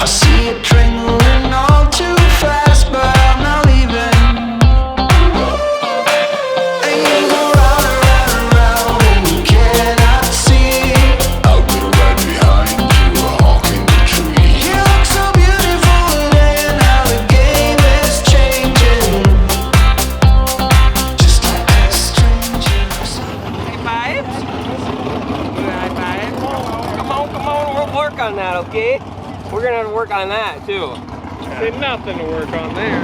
I see it trailing all too fast, but I'm not leaving. And you go round and round and round, and you cannot see. I'll be right behind you, honking the tree. You look so beautiful today, and how the game is changing, just like us strangers. High fives? High five. Come on, we'll work on that, okay? We're gonna have to work on that too. There's nothing to work on there.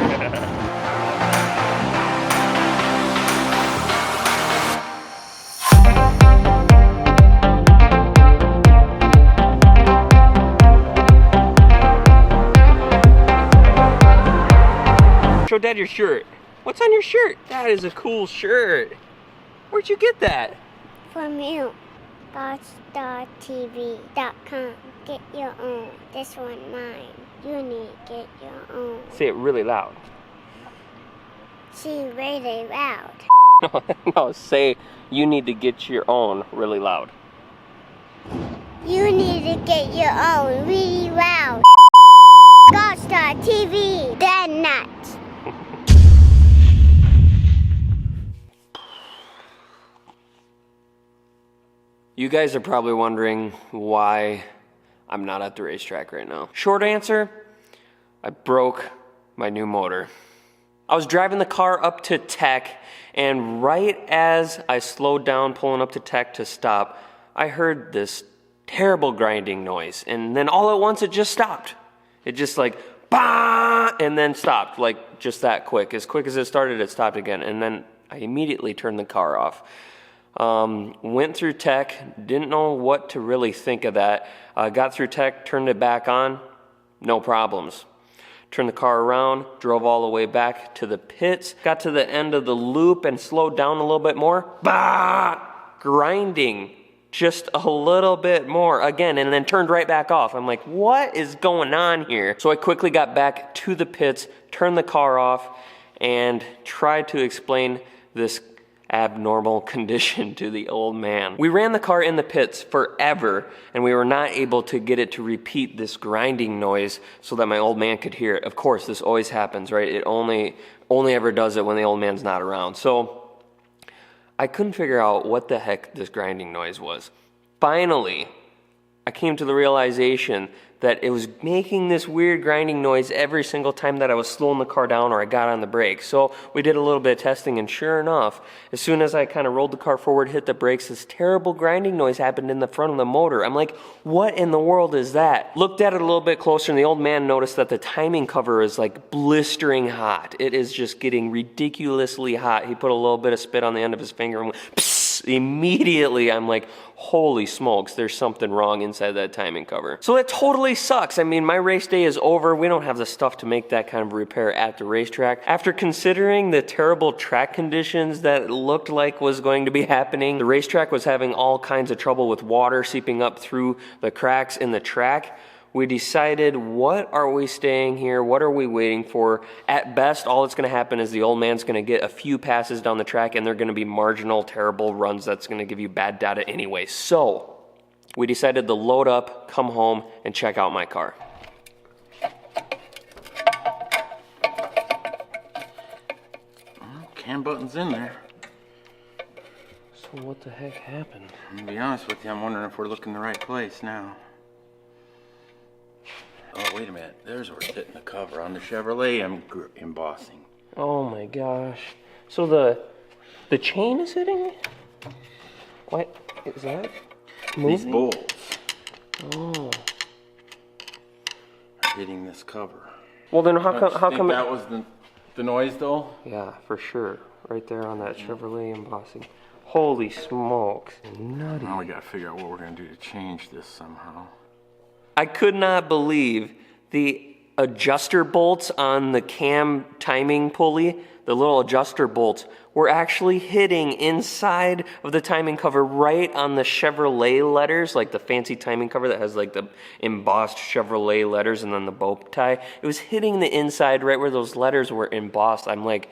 Show Dad your shirt. What's on your shirt? That is a cool shirt. Where'd you get that? From you. GallStarTV.com. Get your own. This one mine. You need to get your own. Say it really loud. See really loud. No, say you need to get your own really loud. You need to get your own really loud. GallStar TV. They're nuts. You guys are probably wondering why I'm not at the racetrack right now. Short answer, I broke my new motor. I was driving the car up to Tech, and right as I slowed down pulling up to Tech to stop, I heard this terrible grinding noise, and then all at once it just stopped. It just like, bah, and then stopped, like just that quick. As quick as it started, it stopped again, and then I immediately turned the car off. Went through Tech, didn't know what to really think of that. Got through Tech, turned it back on, no problems. Turned the car around, drove all the way back to the pits, got to the end of the loop and slowed down a little bit more. Bah! Grinding just a little bit more again, and then turned right back off. I'm like, what is going on here? So I quickly got back to the pits, turned the car off, and tried to explain this abnormal condition to the old man. We ran the car in the pits forever, and we were not able to get it to repeat this grinding noise so that my old man could hear it. Of course, this always happens, right? It only ever does it when the old man's not around. So I couldn't figure out what the heck this grinding noise was. Finally, I came to the realization that it was making this weird grinding noise every single time that I was slowing the car down or I got on the brakes. So we did a little bit of testing, and sure enough, as soon as I kind of rolled the car forward, hit the brakes, this terrible grinding noise happened in the front of the motor. I'm like, what in the world is that? Looked at it a little bit closer, and the old man noticed that the timing cover is like blistering hot. It is just getting ridiculously hot. He put a little bit of spit on the end of his finger and went, psst. Immediately, I'm like, holy smokes, there's something wrong inside that timing cover. So it totally sucks. I mean, my race day is over. We don't have the stuff to make that kind of repair at the racetrack. After considering the terrible track conditions that it looked like was going to be happening, the racetrack was having all kinds of trouble with water seeping up through the cracks in the track. We decided, what are we staying here? What are we waiting for? At best, all that's going to happen is the old man's going to get a few passes down the track, and they're going to be marginal, terrible runs that's going to give you bad data anyway. So we decided to load up, come home, and check out my car. Cam button's in there. So what the heck happened? To be honest with you, I'm wondering if we're looking the right place now. Oh, wait a minute. There's where it's hitting the cover on the Chevrolet embossing. Oh my gosh. So the chain is hitting it? What is that? Moving? These bolts Oh. are hitting this cover. Well then how come that was the noise though? Yeah, for sure. Right there on that Chevrolet embossing. Holy smokes. Nutty. Now we gotta figure out what we're gonna do to change this somehow. I could not believe the adjuster bolts on the cam timing pulley, the little adjuster bolts, were actually hitting inside of the timing cover right on the Chevrolet letters, like the fancy timing cover that has like the embossed Chevrolet letters and then the bow tie. It was hitting the inside right where those letters were embossed. I'm like,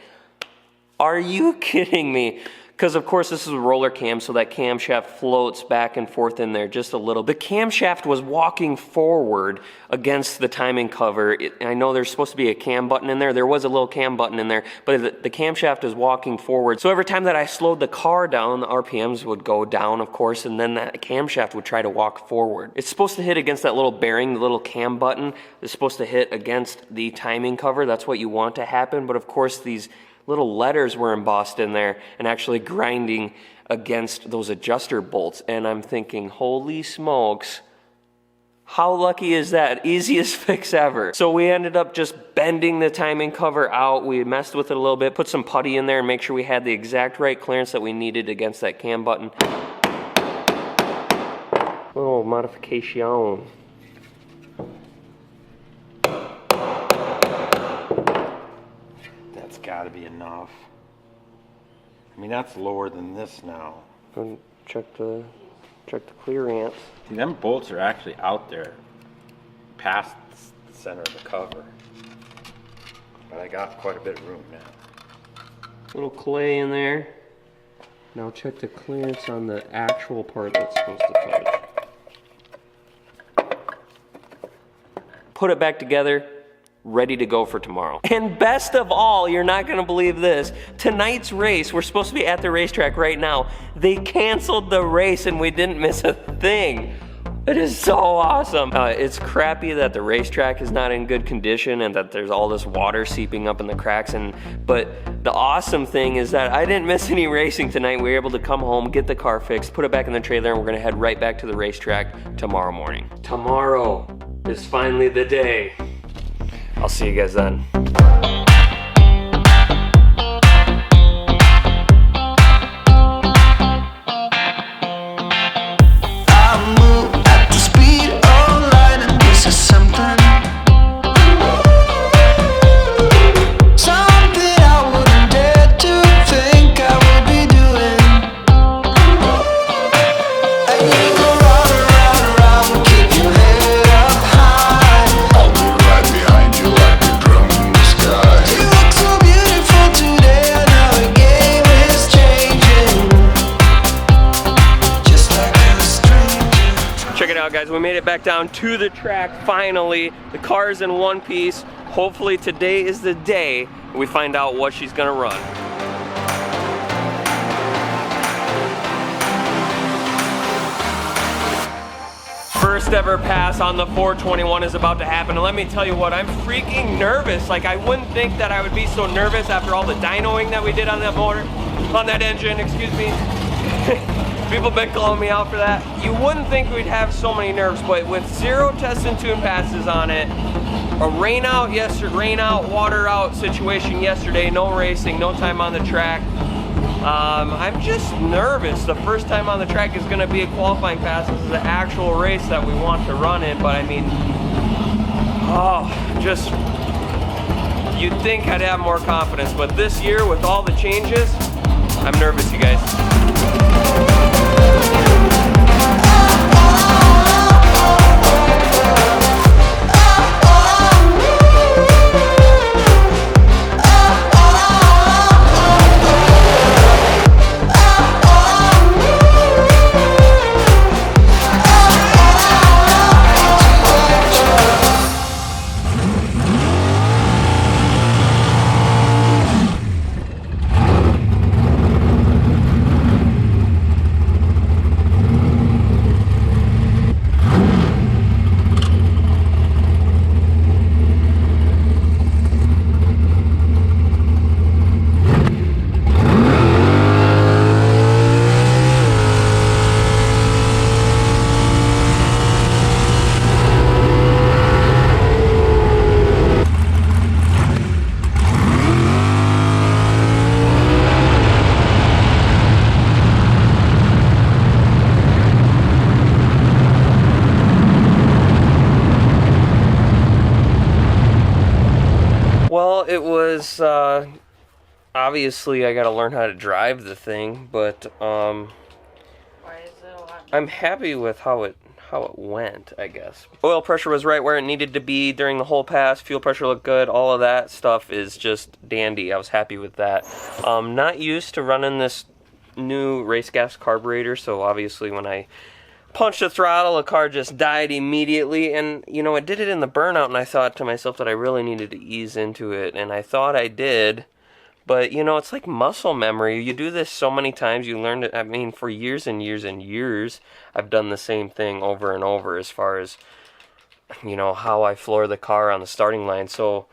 are you kidding me? Because of course this is a roller cam, so that camshaft floats back and forth in there just a little. The camshaft was walking forward against the timing cover. I know there's supposed to be a cam button in there. There was a little cam button in there, but the camshaft is walking forward. So every time that I slowed the car down, the RPMs would go down, of course, and then that camshaft would try to walk forward. It's supposed to hit against that little bearing, the little cam button. It's supposed to hit against the timing cover. That's what you want to happen, but of course these little letters were embossed in there and actually grinding against those adjuster bolts. And I'm thinking, holy smokes, how lucky is that? Easiest fix ever. So we ended up just bending the timing cover out. We messed with it a little bit, put some putty in there and make sure we had the exact right clearance that we needed against that cam button. Little modification. Gotta be enough. I mean, that's lower than this now. And check the clearance. See, them bolts are actually out there past the center of the cover. But I got quite a bit of room now. Little clay in there. Now check the clearance on the actual part that's supposed to touch. Put it back together. Ready to go for tomorrow. And best of all, you're not gonna believe this, tonight's race, we're supposed to be at the racetrack right now. They canceled the race and we didn't miss a thing. It is so awesome. It's crappy that the racetrack is not in good condition and that there's all this water seeping up in the cracks, but the awesome thing is that I didn't miss any racing tonight. We were able to come home, get the car fixed, put it back in the trailer, and we're gonna head right back to the racetrack tomorrow morning. Tomorrow is finally the day. I'll see you guys then. Guys, we made it back down to the track finally. The car's in one piece. Hopefully today is the day we find out what she's gonna run. First ever pass on the 421 is about to happen, and let me tell you what, I'm freaking nervous. Like, I wouldn't think that I would be so nervous after all the dynoing that we did on that motor, on that engine, excuse me. People have been calling me out for that. You wouldn't think we'd have so many nerves, but with 0 test and tune passes on it, a rain out, water out situation yesterday, no racing, no time on the track. I'm just nervous. The first time on the track is going to be a qualifying pass. This is the actual race that we want to run in, but I mean, you'd think I'd have more confidence, but this year with all the changes, I'm nervous, you guys. Well, it was, obviously I gotta learn how to drive the thing, but, I'm happy with how it went, I guess. Oil pressure was right where it needed to be during the whole pass. Fuel pressure looked good. All of that stuff is just dandy. I was happy with that. Not used to running this new race gas carburetor, so obviously when I punched the throttle, the car just died immediately, and you know, it did it in the burnout, and I thought to myself that I really needed to ease into it, and I thought I did, but you know, it's like muscle memory. You do this so many times, you learn it. I mean, for years and years and years, I've done the same thing over and over as far as, you know, how I floor the car on the starting line, so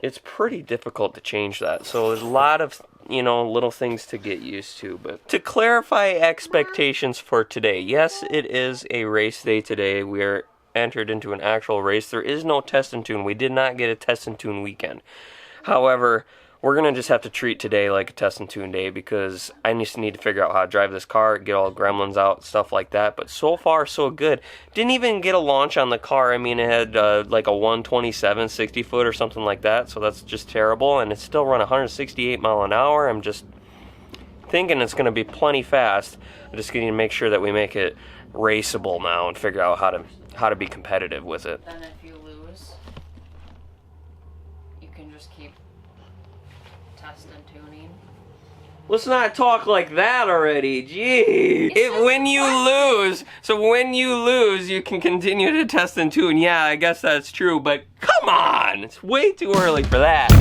it's pretty difficult to change that. So there's a lot of, you know, little things to get used to. But to clarify expectations for today, yes, it is a race day today. We are entered into an actual race. There is no test and tune. We did not get a test and tune weekend. However, we're going to just have to treat today like a test and tune day because I just need to figure out how to drive this car, get all the gremlins out, stuff like that. But so far, so good. Didn't even get a launch on the car. I mean, it had like a 127 60 foot or something like that, so that's just terrible. And it's still run 168 mile an hour. I'm just thinking it's going to be plenty fast. I'm just going to make sure that we make it raceable now and figure out how to be competitive with it. Then if you lose, you can just keep test and tuning. Let's not talk like that already. Gee. When you lose, you can continue to test and tune. Yeah, I guess that's true, but come on. It's way too early for that.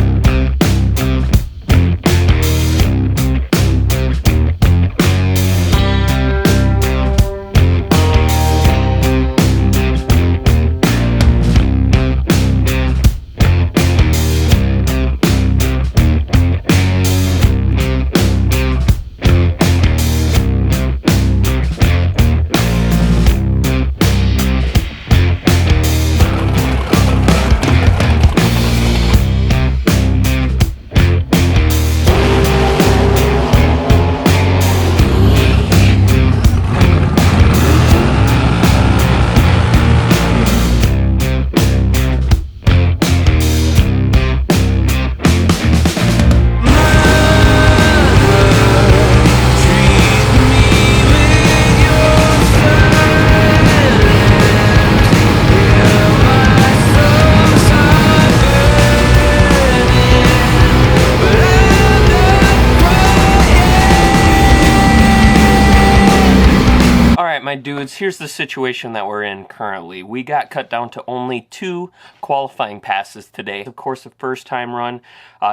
My dudes, here's the situation that we're in currently. We got cut down to only 2 qualifying passes today. Of course, the first time run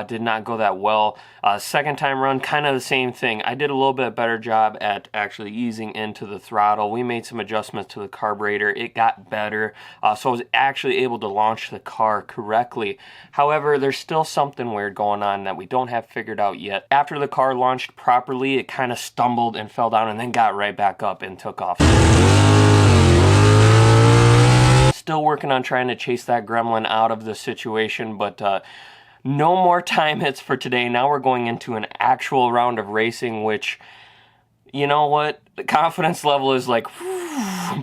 did not go that well. Second time run, kind of the same thing. I did a little bit better job at actually easing into the throttle. We made some adjustments to the carburetor. It got better, so I was actually able to launch the car correctly. However, there's still something weird going on that we don't have figured out yet. After the car launched properly, it kind of stumbled and fell down and then got right back up and took off. Still working on trying to chase that gremlin out of the situation, but no more time hits for today. Now we're going into an actual round of racing, which, you know what, the confidence level is like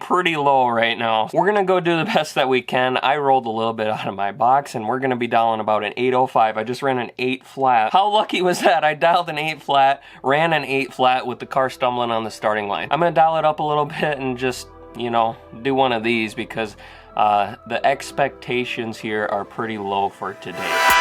pretty low right now. We're gonna go do the best that we can. I rolled a little bit out of my box and we're gonna be dialing about an 805. I just ran an 8 flat. How lucky was that? I dialed an 8 flat, ran an 8 flat with the car stumbling on the starting line. I'm gonna dial it up a little bit and just, you know, do one of these because the expectations here are pretty low for today.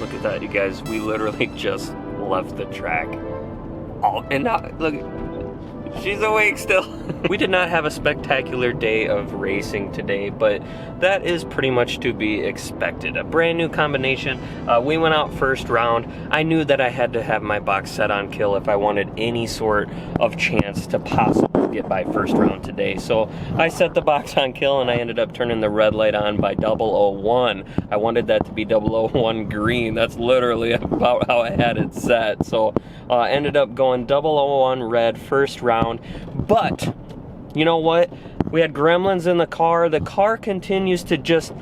Look at that, you guys. We literally just left the track. Oh, and now, look, she's awake still. We did not have a spectacular day of racing today, but that is pretty much to be expected. A brand new combination. We went out first round. I knew that I had to have my box set on kill if I wanted any sort of chance to possibly get by first round today. So I set the box on kill and I ended up turning the red light on by 001. I wanted that to be 001 green. That's literally about how I had it set. So ended up going 001 red first round. But you know what? We had gremlins in the car. The car continues to just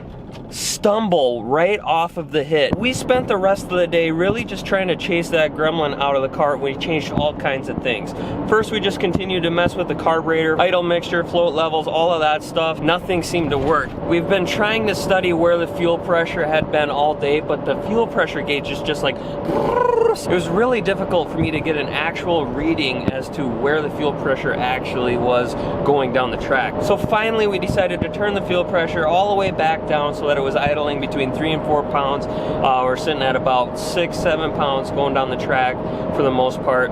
stumble right off of the hit. We spent the rest of the day really just trying to chase that gremlin out of the car. We changed all kinds of things. First, we just continued to mess with the carburetor, idle mixture, float levels, all of that stuff. Nothing seemed to work. We've been trying to study where the fuel pressure had been all day, but the fuel pressure gauge is just like... It was really difficult for me to get an actual reading as to where the fuel pressure actually was going down the track. So finally, we decided to turn the fuel pressure all the way back down so that it was idling between 3 and 4 pounds. We're sitting at about 6-7 pounds going down the track for the most part.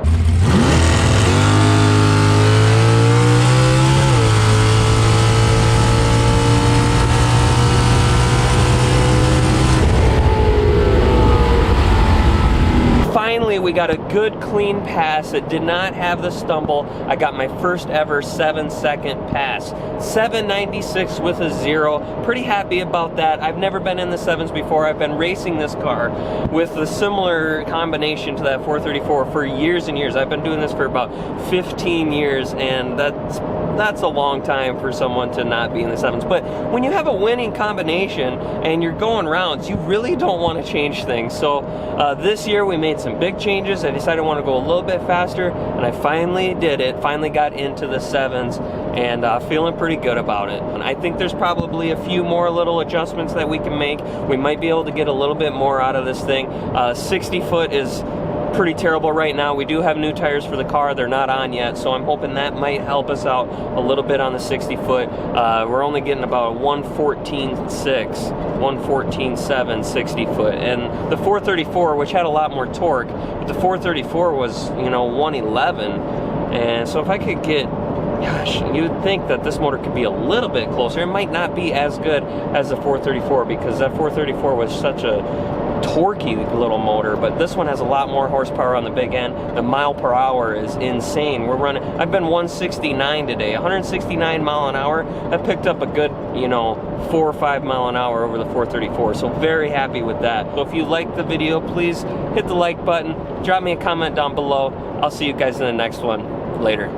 Finally, we got a good clean pass. It did not have the stumble. I got my first ever 7-second pass. 796 with a 0. Pretty happy about that. I've never been in the 7s before. I've been racing this car with a similar combination to that 434 for years and years. I've been doing this for about 15 years, and that's a long time for someone to not be in the 7s. But when you have a winning combination and you're going rounds, you really don't want to change things. So this year we made some big changes. I decided I want to go a little bit faster, and I finally did it. Finally got into the 7s, and feeling pretty good about it. And I think there's probably a few more little adjustments that we can make. We might be able to get a little bit more out of this thing. 60 foot is pretty terrible right now. We do have new tires for the car. They're not on yet, so I'm hoping that might help us out a little bit on the 60 foot. We're only getting about 114.6, 114.7 60 foot. And the 434, which had a lot more torque, but the 434 was, you know, 111. And so if I could get, gosh, you'd think that this motor could be a little bit closer. It might not be as good as the 434 because that 434 was such a torquey little motor, but this one has a lot more horsepower on the big end. The mile per hour is insane. We're running, I've been 169 today, 169 mile an hour. That picked up a good, you know, 4 or 5 mile an hour over the 434, so very happy with that. So if you liked the video, please hit the like button, drop me a comment down below. I'll see you guys in the next one. Later.